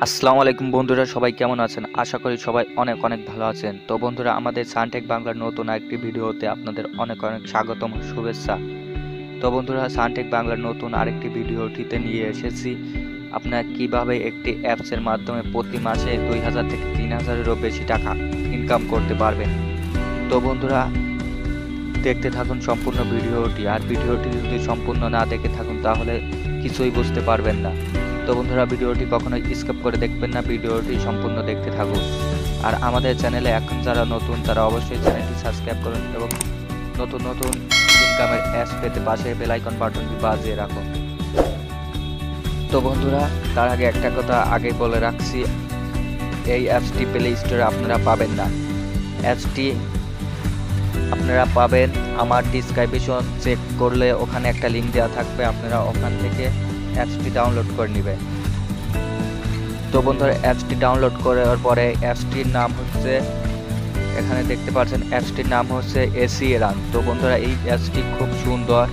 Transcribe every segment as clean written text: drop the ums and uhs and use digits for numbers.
আসসালামু আলাইকুম বন্ধুরা, সবাই কেমন আছেন? আশা করি সবাই অনেক অনেক ভালো আছেন। তো বন্ধুরা, আমাদের সানটেক বাংলার নতুন একটি ভিডিওতে আপনাদের অনেক অনেক স্বাগতম, শুভেচ্ছা। তো বন্ধুরা, সানটেক বাংলার নতুন আরেকটি ভিডিওটিতে নিয়ে এসেছি আপনারা কিভাবে একটি অ্যাপসের মাধ্যমে প্রতি মাসে 2000 থেকে 3000-এরও বেশি টাকা ইনকাম করতে পারবেন। তো বন্ধুরা, দেখতে থাকুন সম্পূর্ণ ভিডিওটি। আর ভিডিওটি যদি সম্পূর্ণ না দেখে থাকুন তাহলে কিছুই বুঝতে পারবেন না। তো বন্ধুরা, ভিডিওটি কখনোই স্কিপ করে দেখবেন না, ভিডিওটি সম্পূর্ণ দেখতে থাকুন। আর আমাদের চ্যানেলে এখন যারা নতুন তারা অবশ্যই চ্যানেলটি সাবস্ক্রাইব করুন এবং নতুন নতুন ইনকামের অ্যাপস পেতে পাশে বেল আইকন বাটনটি বাজিয়ে রাখুন। তো বন্ধুরা, তার আগে একটা কথা আগে বলে রাখছি, এই অ্যাপসটি প্লে স্টোরে আপনারা পাবেন না। অ্যাপসটি আপনারা পাবেন আমার ডিসক্রিপশন চেক করলে ওখানে একটা লিঙ্ক দেওয়া থাকবে, আপনারা ওখান থেকে অ্যাপসটি ডাউনলোড করে নেবেন। তো বন্ধুরা, অ্যাপসটি ডাউনলোড করার পরে অ্যাপসটির নাম হচ্ছে, এখানে দেখতে পাচ্ছেন অ্যাপসটির নাম হচ্ছে এরান। তো বন্ধুরা, এই অ্যাপসটি খুব সুন্দর।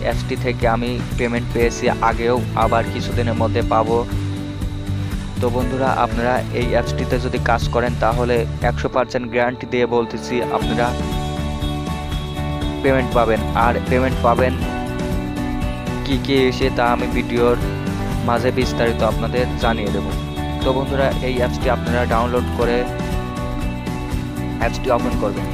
অ্যাপসটি থেকে আমি পেমেন্ট পেয়েছি আগেও, আবার কিছুদিনের মধ্যে পাবো। তো বন্ধুরা, আপনারা এই অ্যাপসটিতে যদি কাজ করেন তাহলে 100% গ্যারান্টি দিয়ে বলতেছি আপনারা পেমেন্ট পাবেন। আর পেমেন্ট পাবেন কি কি এসে তা আমি ভিডিওর মাঝে বিস্তারিত আপনাদের জানিয়ে দেব। তো বন্ধুরা, এই অ্যাপসটি আপনারা ডাউনলোড করে অ্যাপসটি ওপেন করবেন।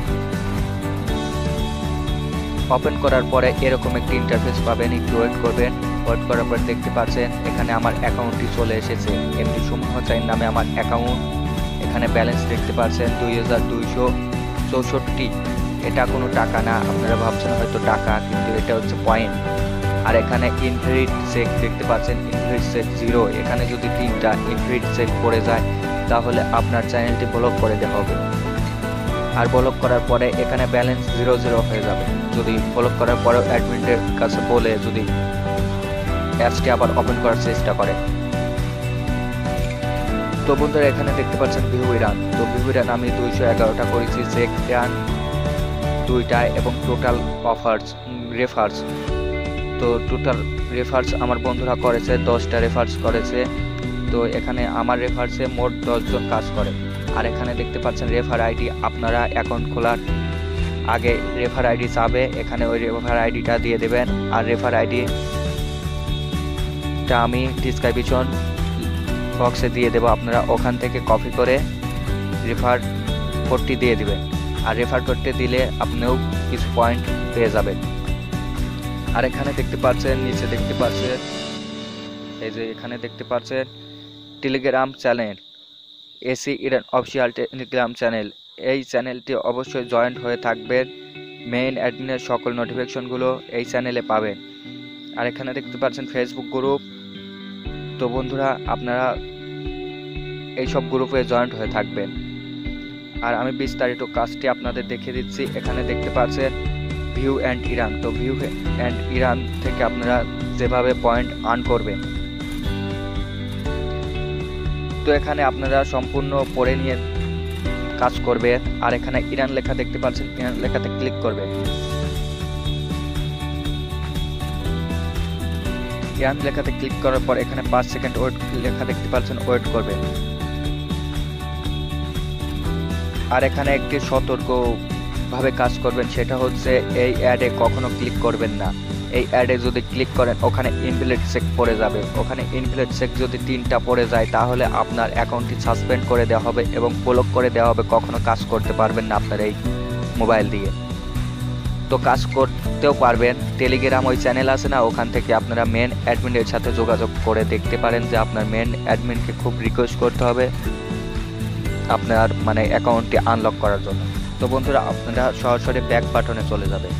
ওপেন করার পরে এরকম একটি ইন্টারফেস পাবেন, একটু ওয়েট করবেন। ওয়েট করার পর দেখতে পাচ্ছেন এখানে আমার অ্যাকাউন্টটি চলে এসেছে। এমডি সুমন নামে আমার অ্যাকাউন্ট। এখানে ব্যালেন্স দেখতে পাচ্ছেন 2264। এটা কোনো টাকা না, আপনারা ভাবছেন হয়তো টাকা, কিন্তু এটা হচ্ছে পয়েন্ট। আর এখানে ইনভ্যালিড চেক দেখতে পাচ্ছেন, ইনভ্যালিড চেক 0। এখানে যদি 3টা ইনভ্যালিড চেক পড়ে যায় তাহলে আপনার চ্যানেলটি ব্লক করে দেওয়া হবে। আর ব্লক করার পরে এখানে ব্যালেন্স 00 হয়ে যাবে। যদি ব্লক করার পরেও অ্যাডমিনের কাছে বলে যদি অ্যাপসটি আবার ওপেন করার চেষ্টা করে। তো বন্ধুরা, এখানে দেখতে পাচ্ছেন ভিউ ইরান। তো ভিউ ইরান আমি 211টা করেছি, চেক ইরান 2টা এবং টোটাল অফার্স রেফার্স। তো টোটাল রেফার্স আমার বন্ধুরা করেছে 10টা রেফার্স করেছে। তো এখানে আমার রেফার্সে মোট 10 জন কাজ করে। আর এখানে দেখতে পাচ্ছেন রেফার আইডি, আপনারা অ্যাকাউন্ট খোলার আগে রেফার আইডি চাবে, এখানে ওই রেফার আইডিটা দিয়ে দেবেন। আর রেফার আইডিটা আমি ডিসক্রিপশন বক্সে দিয়ে দেবো, আপনারা ওখান থেকে কপি করে রেফার কোডটি দিয়ে দিবেন। আর রেফার কোডটি দিলে আপনিও কিছু পয়েন্ট পেয়ে যাবেন। আর এখানে দেখতে পাচ্ছেন, নিচে দেখতে পাচ্ছেন, এই যে এখানে দেখতে পাচ্ছেন Telegram channel, এরান official Telegram channel. এই চ্যানেলটি অবশ্যই জয়েন্ট হয়ে থাকবেন। মেইন অ্যাডমিনের সকল নোটিফিকেশনগুলো এই চ্যানেলে পাবেন। আর এখানে দেখতে পাচ্ছেন ফেসবুক গ্রুপ। তো বন্ধুরা, আপনারা এইসব গ্রুপে জয়েন্ট হয়ে থাকবেন। আর আমি বিস্তারিত কাজটি আপনাদের দেখিয়ে দিচ্ছি। এখানে দেখতে পাচ্ছেন ভিউ অ্যান্ড ইরান। তো ভিউ অ্যান্ড ইরান থেকে আপনারা যেভাবে পয়েন্ট আর্ন করবেন, তো এখানে আপনারা সম্পূর্ণ পড়ে নিয়ে কাজ করবেন। আর এখানে ইরান লেখা দেখতে পাচ্ছেন, ইরান লেখাতে ক্লিক করবেন। ইরান লেখাতে ক্লিক করার পর এখানে 5 সেকেন্ড ওয়েট লেখা দেখতে পাচ্ছেন, ওয়েট করবেন। আর এখানে একটি সতর্ক ভাবে কাজ করবেন, সেটা হচ্ছে এই অ্যাডে কখনো ক্লিক করবেন না। এই অ্যাডে যদি ক্লিক করেন ওখানে ইনভ্যালিড চেক পড়ে যাবে। ওখানে ইনভ্যালিড চেক যদি 3টা পড়ে যায় তাহলে আপনার অ্যাকাউন্টটি সাসপেন্ড করে দেওয়া হবে এবং ব্লক করে দেওয়া হবে। কখনো কাজ করতে পারবেন না আপনার এই মোবাইল দিয়ে। তো কাজ করতেও পারবেন, টেলিগ্রাম ওই চ্যানেল আছে না, ওখান থেকে আপনারা মেন অ্যাডমিনের সাথে যোগাযোগ করে দেখতে পারেন যে আপনার মেন অ্যাডমিনকে খুব রিকোয়েস্ট করতে হবে আপনার মানে অ্যাকাউন্টটি আনলক করার জন্য। তো বন্ধুরা, আপনারা সরাসরি ব্যাক বাটনে চলে যাবেন।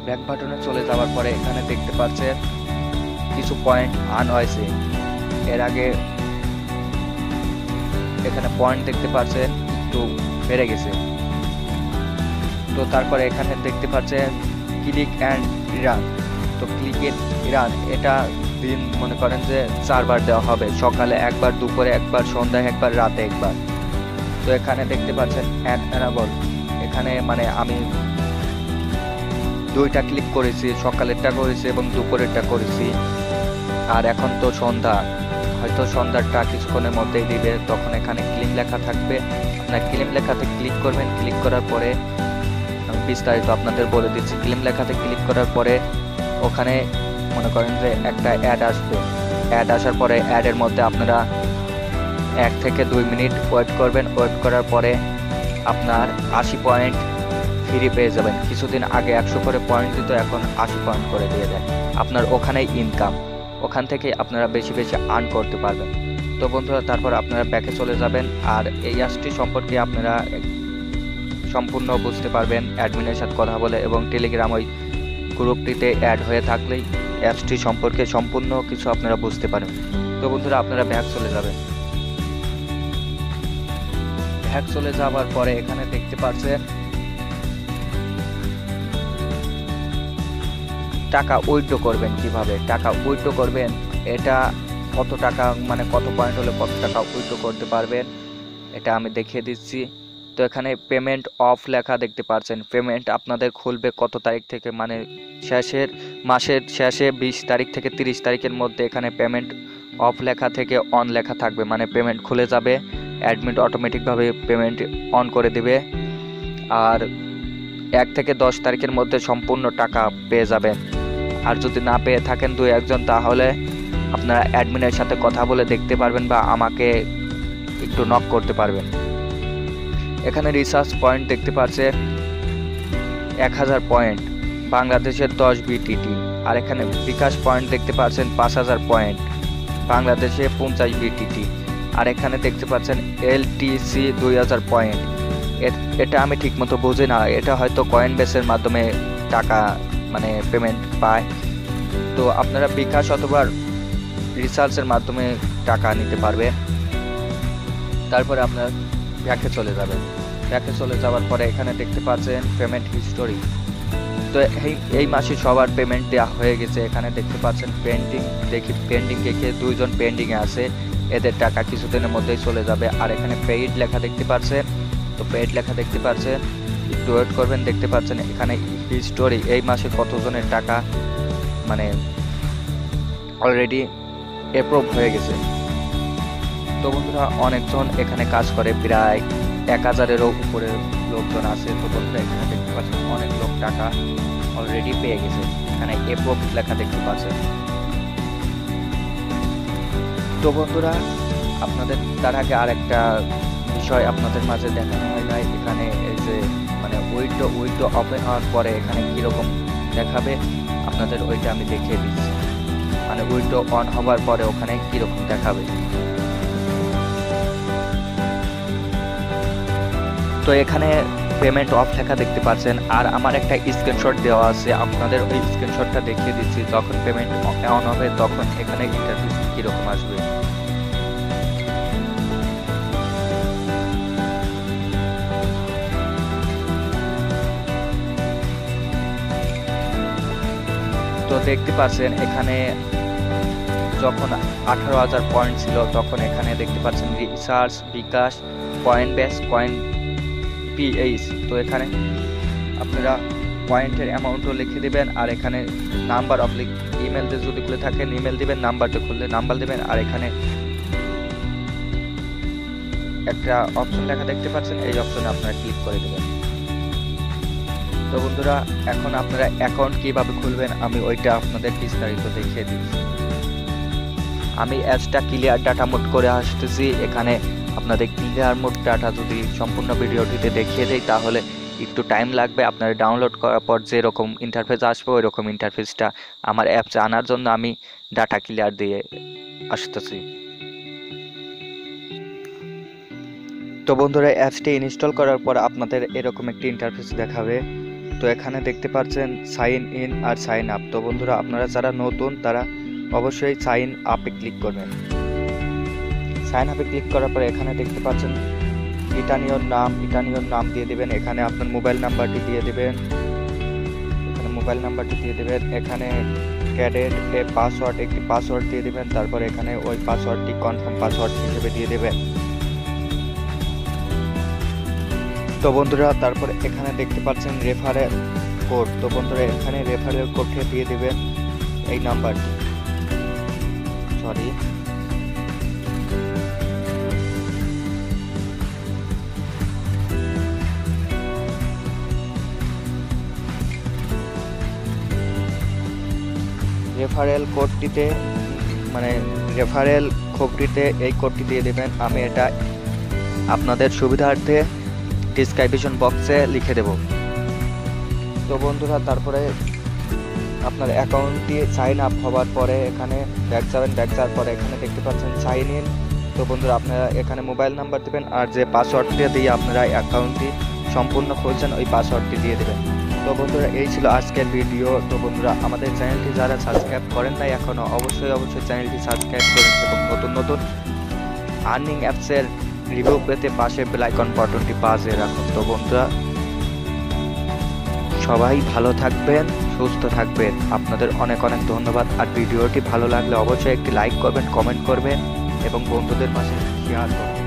ব্যাক বাটনে চলে যাওয়ার পরে এখানে দেখতে পাচ্ছেন কিছু পয়েন্ট আর্ন হয়েছে। এর আগে এখানে পয়েন্ট দেখতে পাচ্ছেন একটু বেড়ে গেছে। তো তারপরে এখানে দেখতে পাচ্ছেন ক্লিক অ্যান্ড ইরান। তো ক্লিক এন্ড ইরান এটা দিন মনে করেন যে 4 বার দেওয়া হবে, সকালে একবার, দুপুরে একবার, সন্ধ্যায় একবার, রাতে একবার। তো এখানে দেখতে পাচ্ছেন অ্যানাবল। এখানে মানে আমি 2টা ক্লিক করেছি, সকালেরটা করেছি এবং দুপুরেরটা করেছি। আর এখন তো সন্ধ্যা হয়তো সন্ধ্যাটা কিছুক্ষণের মধ্যেই দিবে। তখন এখানে ক্লেম লেখা থাকবে, আপনার ক্লেম লেখাতে ক্লিক করবেন। ক্লিক করার পরে আমি বিস্তারিত আপনাদের বলে দিচ্ছি। ক্লেম লেখাতে ক্লিক করার পরে ওখানে মনে করেন যে একটা অ্যাড আসবে। অ্যাড আসার পরে অ্যাডের মধ্যে আপনারা 1 থেকে 2 মিনিট ওয়েট করবেন। ওয়েট করার পরে আপনার 80 পয়েন্ট ফ্রি পেয়ে যাবেন। কিছুদিন আগে 100 করে পয়েন্ট দিত, এখন 80 পয়েন্ট করে দিয়ে দেন। আপনার ওখানেই ইনকাম, ওখান থেকে আপনারা বেশি বেশি আর্ন করতে পারবেন। তো বন্ধুরা, তারপর আপনারা ব্যাকে চলে যাবেন। আর এই অ্যাপসটি সম্পর্কে আপনারা সম্পূর্ণ বুঝতে পারবেন অ্যাডমিনের সাথে কথা বলে, এবং টেলিগ্রাম ওই গ্রুপটিতে অ্যাড হয়ে থাকলেই অ্যাপসটি সম্পর্কে সম্পূর্ণ কিছু আপনারা বুঝতে পারেন। তো বন্ধুরা, আপনারা ব্যাক চলে যাবেন। ব্যাক চলে যাওয়ার পরে এখানে দেখতে পাচ্ছেন টাকা উইথড্র করবেন। কিভাবে টাকা উইথড্র করবেন, এটা কত টাকা মানে কত পয়েন্ট হলে কত টাকা উইথড্র করতে পারবেন এটা আমি দেখিয়ে দিচ্ছি। তো এখানে পেমেন্ট অফ লেখা দেখতে পাচ্ছেন। পেমেন্ট আপনাদের খুলবে কত তারিখ থেকে, মানে মাসের শেষে 20 তারিখ থেকে 30 তারিখের মধ্যে এখানে পেমেন্ট অফ লেখা থেকে অন লেখা থাকবে, মানে পেমেন্ট খুলে যাবে। অ্যাডমিন অটোমেটিকভাবে পেমেন্ট অন করে দিবে। আর 1 থেকে 10 তারিখের মধ্যে সম্পূর্ণ টাকা পেয়ে যাবেন। আর যদি না পেয়ে থাকেন 2-1 জন, তাহলে আপনারা অ্যাডমিনের সাথে কথা বলে দেখতে পারবেন বা আমাকে একটু নক করতে পারবেন। এখানে রিসার্চ পয়েন্ট দেখতে পাচ্ছেন 1000 পয়েন্ট, বাংলাদেশের 10 বিটিটি। আর এখানে বিকাশ পয়েন্ট দেখতে পাচ্ছেন 5000 পয়েন্ট, বাংলাদেশে 50 বিটিটি। আর এখানে দেখতে পাচ্ছেন এলটিসি 2000 পয়েন্ট। এটা আমি ঠিকমতো বুঝি না, এটা হয়তো কয়েন বেসের মাধ্যমে টাকা মানে পেমেন্ট পায়। তো আপনারা বিকাশ অথবা রিসার্চের মাধ্যমে টাকা নিতে পারবেন। তারপরে আপনার ব্যাকে চলে যাবেন। ব্যাকে চলে যাওয়ার পরে এখানে দেখতে পাচ্ছেন পেমেন্ট হিস্টোরি। তো এই মাসে সবার পেমেন্ট দেওয়া হয়ে গেছে। এখানে দেখতে পাচ্ছেন পেন্ডিং, দেখি পেন্ডিং দেখে 2 জন পেন্ডিংয়ে আছে, এদের টাকা কিছুদিনের মধ্যেই চলে যাবে। আর এখানে পেইড লেখা দেখতে পাচ্ছেন। তো পেইড লেখা দেখতে পাচ্ছেন, একটু ওয়েট করবেন। দেখতে পাচ্ছেন এখানে হিস্টোরি, এই মাসে কতজনের টাকা মানে অলরেডি অ্যাপ্রুভ হয়ে গেছে। তো বন্ধুরা, অনেকজন এখানে কাজ করে, প্রায় 1000-এরও উপরে লোকজন আছে। তো বন্ধুরা, এখানে দেখতে পাচ্ছেন অনেক লোক টাকা অলরেডি পেয়ে গেছে। এখানে অ্যাপ্রুভ লেখা দেখতে পাচ্ছেন। তো বন্ধুরা, আপনাদের তার আগে আরেকটা বিষয় আপনাদের মাঝে দেখানো হয় নাই। এখানে এই যে মানে উইন্ডো ওপেন হওয়ার পরে এখানে কিরকম দেখাবে আপনাদের ওইটা আমি দেখিয়ে দিচ্ছি। মানে উইন্ডো অন হওয়ার পরে ওখানে কিরকম দেখাবে। তো এখানে পেমেন্ট অফ লেখা দেখতে পাচ্ছেন। আর আমার একটা স্ক্রিনশট দেওয়া আছে, আপনাদের ওই স্ক্রিনশটটা দেখিয়ে দিচ্ছি। যখন পেমেন্ট অন হবে তখন এখানে ইন্টারফেস কিরকম আসবে। তো দেখতে পাচ্ছেন এখানে যখন 18,000 পয়েন্ট ছিল তখন এখানে দেখতে পাচ্ছেন রিসার্চ, বিকাশ, কয়েন বেস, কয়েন পিএইচ। তো এখানে আপনারা পয়েন্টের অ্যামাউন্টও লিখে দেবেন। আর এখানে নাম্বার অফ ইমেলতে যদি খুলে থাকেন ইমেল দিবেন, নাম্বারটা খুললে নাম্বার দেবেন। আর এখানে একটা অপশন লেখা দেখতে পাচ্ছেন, এই অপশনে আপনারা ক্লিক করে দেবেন। তো বন্ধুরা, এখন আপনারা অ্যাকাউন্ট কিভাবে খুলবেন আমি ওইটা আপনাদের বিস্তারিত দেখিয়ে দিচ্ছি। আমি অ্যাপসটা ক্লিয়ার ডাটা মোড করে আসতেছি। এখানে আপনাদের ক্লিয়ার মোড ডাটা যদি সম্পূর্ণ ভিডিওটিতে দেখিয়ে দেই তাহলে একটু টাইম লাগবে। আপনারা ডাউনলোড করার পর যেরকম ইন্টারফেস আসবে ওই রকম ইন্টারফেসটা আমার অ্যাপসে আনার জন্য আমি ডাটা ক্লিয়ার দিয়ে আসতেছি। তো বন্ধুরা, অ্যাপসটি ইনস্টল করার পর আপনাদের এরকম একটি ইন্টারফেস দেখাবে। তো এখানে দেখতে পাচ্ছেন সাইন ইন আর সাইন আপ। তো বন্ধুরা, আপনারা যারা নতুন তারা অবশ্যই সাইন আপে ক্লিক করবেন। সাইন আপে ক্লিক করার পরে এখানে দেখতে পাচ্ছেন ইটানিয়র নাম দিয়ে দেবেন। এখানে আপনার মোবাইল নাম্বারটি দিয়ে দেবেন। এখানে ক্যাডেট পাসওয়ার্ড, একটি পাসওয়ার্ড দিয়ে দেবেন। তারপর এখানে ওই পাসওয়ার্ডটি কনফার্ম পাসওয়ার্ড হিসেবে দিয়ে দেবেন। তো বন্ধুরা, তারপর এখানে দেখতে পাচ্ছেন রেফারেল কোড। তো বন্ধুরা, এখানে রেফারেল কোডটি দিয়ে দেবেন এই নাম্বারটি, রেফারেল কোডটিতে মানে রেফারেল খোপটিতে এই কোডটি দিয়ে দেবেন। আমি এটা আপনাদের সুবিধার্থে ডিসক্রিপশন বক্সে লিখে দেব। তো বন্ধুরা তারপরে আপনার অ্যাকাউন্টটি সাইন আপ হওয়ার পরে এখানে ব্যাক যাওয়ার পরে এখানে দেখতে পাচ্ছেন সাইন ইন। তো বন্ধুরা আপনারা এখানে মোবাইল নাম্বার দেবেন আর যে পাসওয়ার্ডটি দিয়ে আপনারা অ্যাকাউন্টটি সম্পূর্ণ খুলছেন ওই পাসওয়ার্ডটি দিয়ে দেবেন। তো বন্ধুরা এই ছিল আজকের ভিডিও। তো বন্ধুরা আমাদের চ্যানেলটি যারা সাবস্ক্রাইব করেন নাই এখনও অবশ্যই চ্যানেলটি সাবস্ক্রাইব করুন এবং নতুন আর্নিং অ্যাপসের রিভিউ পেতে পাশে বেল আইকন বাটনটি বাজিয়ে রাখুন। তো বন্ধুরা সবাই ভালো থাকবেন, সুস্থ থাকবেন। আপনাদের অনেক ধন্যবাদ। আর ভিডিওটি ভালো লাগলে অবশ্যই একটি লাইক করবেন, কমেন্ট করবেন এবং বন্ধুদের পাশে শেয়ার করবেন।